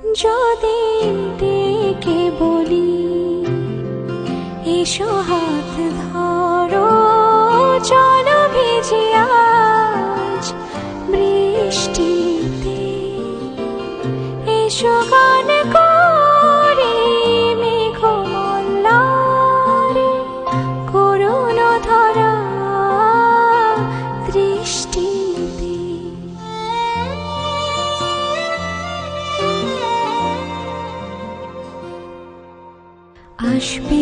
যদি ডেকে বলি এসো হাত ধরো, চলো ভিজি আজ বৃষ্টিতে, এসো গান করি মেঘমল্লারে, করুণ ধরা দৃষ্টিতে। আসবে